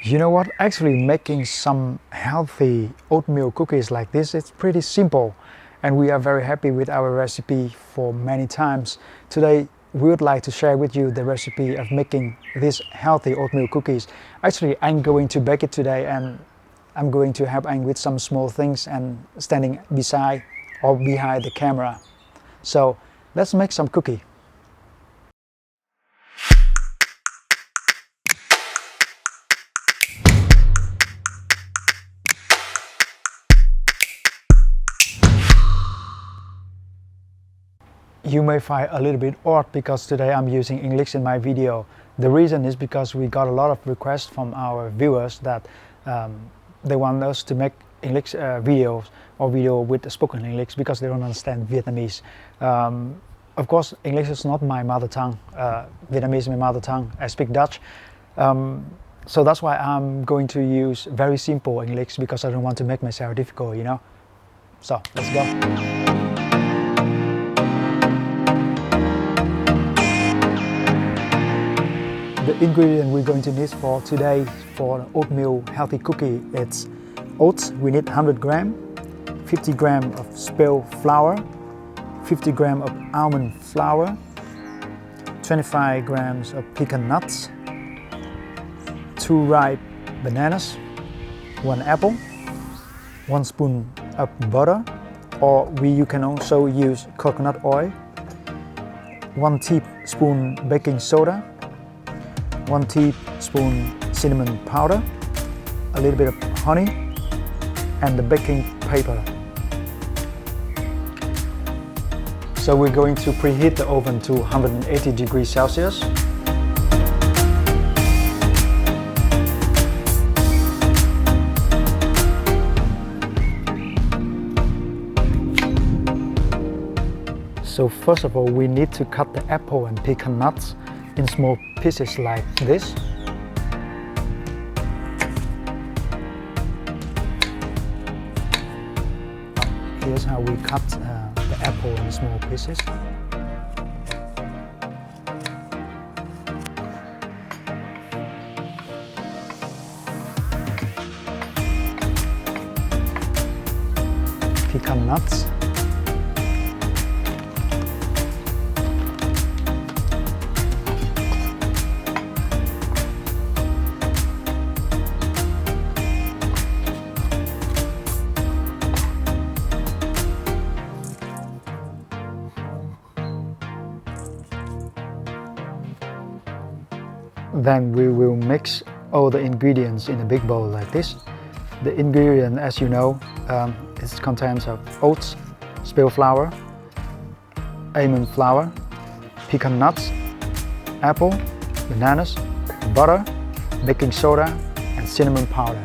You know what? Actually making some healthy oatmeal cookies like this, it's pretty simple. And we are very happy with our recipe for many times. Today we would like to share with you the recipe of making these healthy oatmeal cookies. Actually, I'm going to bake it today and I'm going to help Anh with some small things and standing beside or behind the camera. So let's make some cookie. You may find a little bit odd because today I'm using English in my video. The reason is because we got a lot of requests from our viewers that they want us to make English videos or video with spoken English because they don't understand Vietnamese. Of course, English is not my mother tongue. Vietnamese is my mother tongue. I speak Dutch. So that's why I'm going to use very simple English because I don't want to make myself difficult, you know. So let's go. The ingredient we're going to need for today for an oatmeal healthy cookie, it's oats. We need 100 gram, 50 gram of spelt flour, 50 gram of almond flour, 25 grams of pecan nuts, 2 ripe bananas, 1 apple, 1 spoon of butter, or you can also use coconut oil, 1 teaspoon baking soda, 1 teaspoon cinnamon powder, a little bit of honey, and the baking paper. So we're going to preheat the oven to 180 degrees Celsius. So first of all, we need to cut the apple and pecan nuts in small pieces like this. Here's how we cut the apple in small pieces. Pecan nuts. Then we will mix all the ingredients in a big bowl like this. The ingredient, as you know, it contains of oats, spelt flour, almond flour, pecan nuts, apple, bananas, butter, baking soda, and cinnamon powder.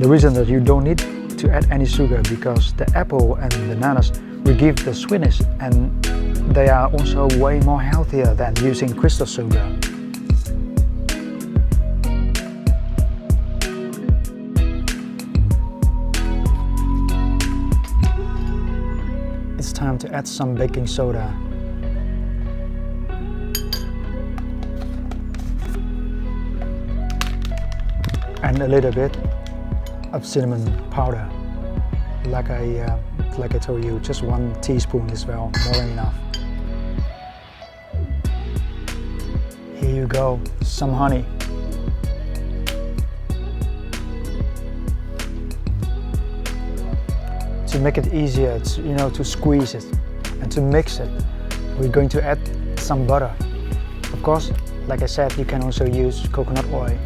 The reason that you don't need to add any sugar because the apple and bananas will give the sweetness and they are also way more healthier than using crystal sugar. It's time to add some baking soda. And a little bit of cinnamon powder. Like I told you, just 1 teaspoon is well more than enough. Here you go, some honey. To make it easier, to squeeze it and to mix it, we're going to add some butter. Of course, like I said, you can also use coconut oil.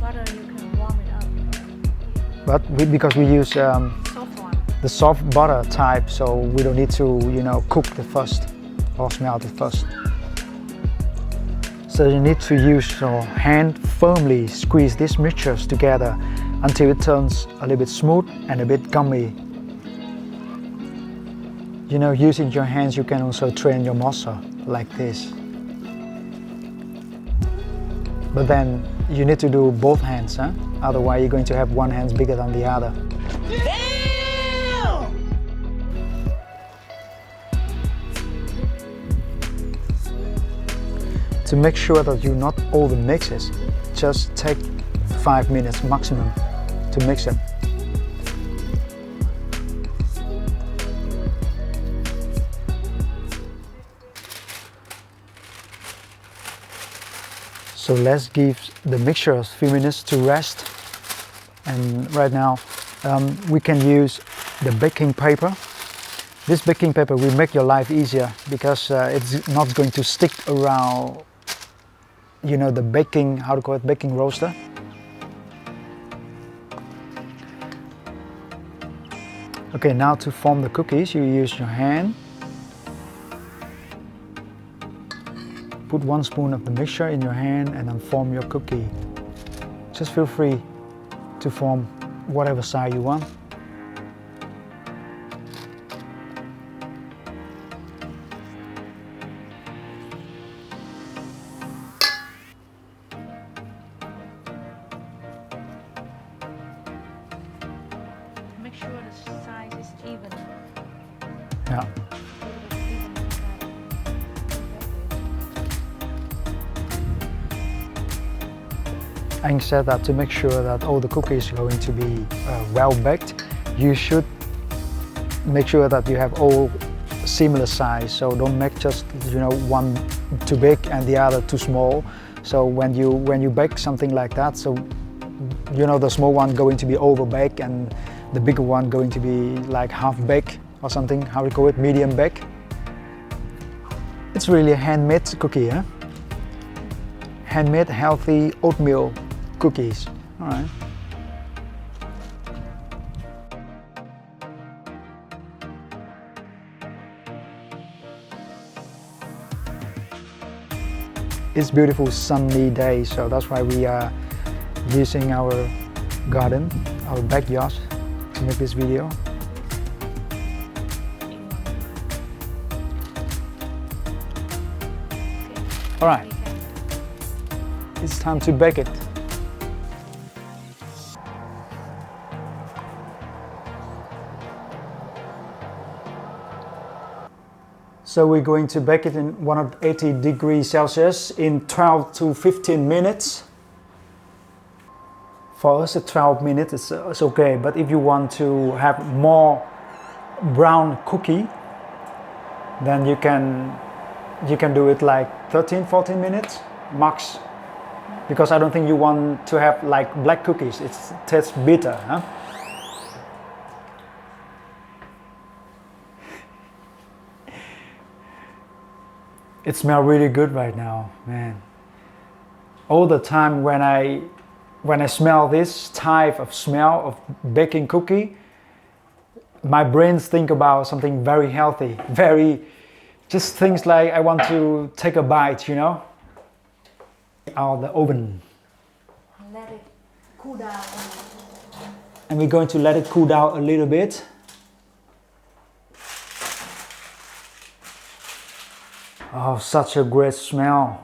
Butter, you can warm it up. because we use Soft one. the soft butter type, so we don't need to, cook the first or smelt it first. So you need to use your hand firmly squeeze these mixtures together until it turns a little bit smooth and a bit gummy. Using your hands, you can also train your muscle like this. But then you need to do both hands, huh? Otherwise you're going to have one hand bigger than the other. Damn! To make sure that you not over mix it, just take 5 minutes maximum to mix it. So let's give the mixture a few minutes to rest. And right now we can use the baking paper. This baking paper will make your life easier because it's not going to stick around, the baking, baking roaster. Okay, now to form the cookies, you use your hand. Put 1 spoon of the mixture in your hand and then form your cookie. Just feel free to form whatever size you want. Make sure the size is even. Yeah. Anh said that to make sure that all the cookies are going to be well baked, you should make sure that you have all similar size. So don't make just one too big and the other too small. So when you bake something like that, so the small one going to be over baked and the bigger one going to be like half baked or something. How we call it, medium baked. It's really a handmade cookie, huh? Handmade healthy oatmeal cookies. All right. It's beautiful sunny day, so that's why we are using our garden, our backyard, to make this video. All right, it's time to bake it. So we're going to bake it in 180 degrees Celsius in 12 to 15 minutes. For us, at 12 minutes it's okay, but if you want to have more brown cookie, then you can do it like 13, 14 minutes max. Because I don't think you want to have like black cookies. It tastes bitter, huh? It smells really good right now, man. All the time when I smell this type of smell of baking cookie, my brains think about something very healthy, just things like I want to take a bite, out of the oven. Let it cool down. And we're going to let it cool down a little bit. Oh, such a great smell.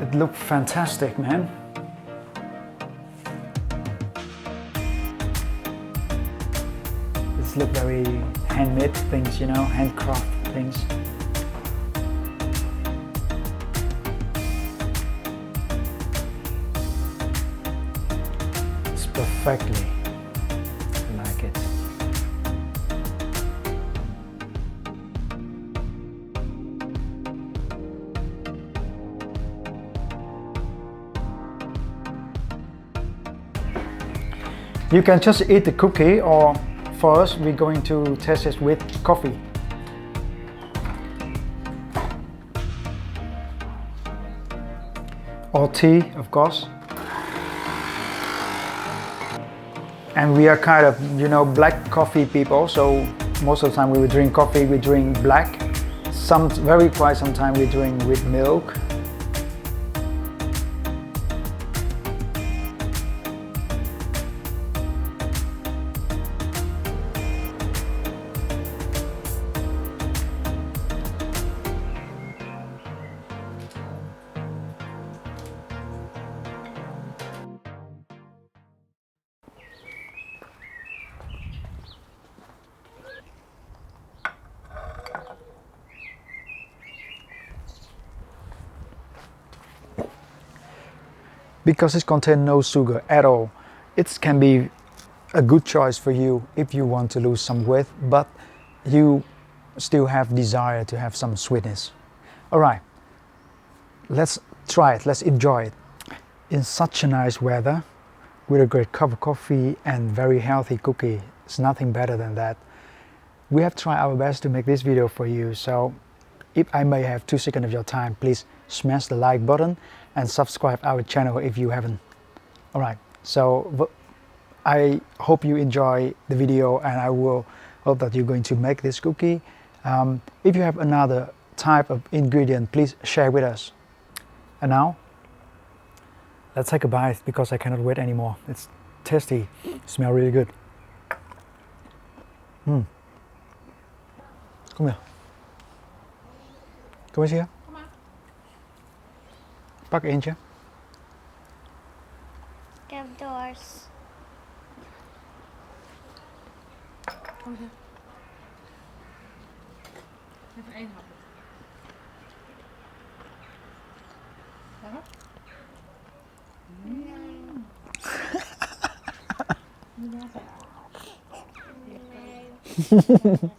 It looks fantastic, man. It's look very handmade things, handcraft things. It's perfectly. I like it. You can just eat the cookie, or for us, we're going to test it with coffee. Or tea, of course. And we are kind of, you know, black coffee people, so most of the time we would drink coffee, we drink black. Quite some time we drink with milk. Because it contains no sugar at all, it can be a good choice for you if you want to lose some weight, but you still have desire to have some sweetness. Alright, let's try it, let's enjoy it. In such a nice weather, with a great cup of coffee and very healthy cookie, it's nothing better than that. We have tried our best to make this video for you, so if I may have 2 seconds of your time, please smash the like button and subscribe our channel if you haven't. Alright, so I hope you enjoy the video, and I will hope that you're going to make this cookie. If you have another type of ingredient, please share with us. And now, let's take a bite because I cannot wait anymore. It's tasty, smells really good. Come here. Kom eens hier. Kom maar. Pak eentje. Ik heb dorst. Kom eens. Even 1 hap. Ja? Nee.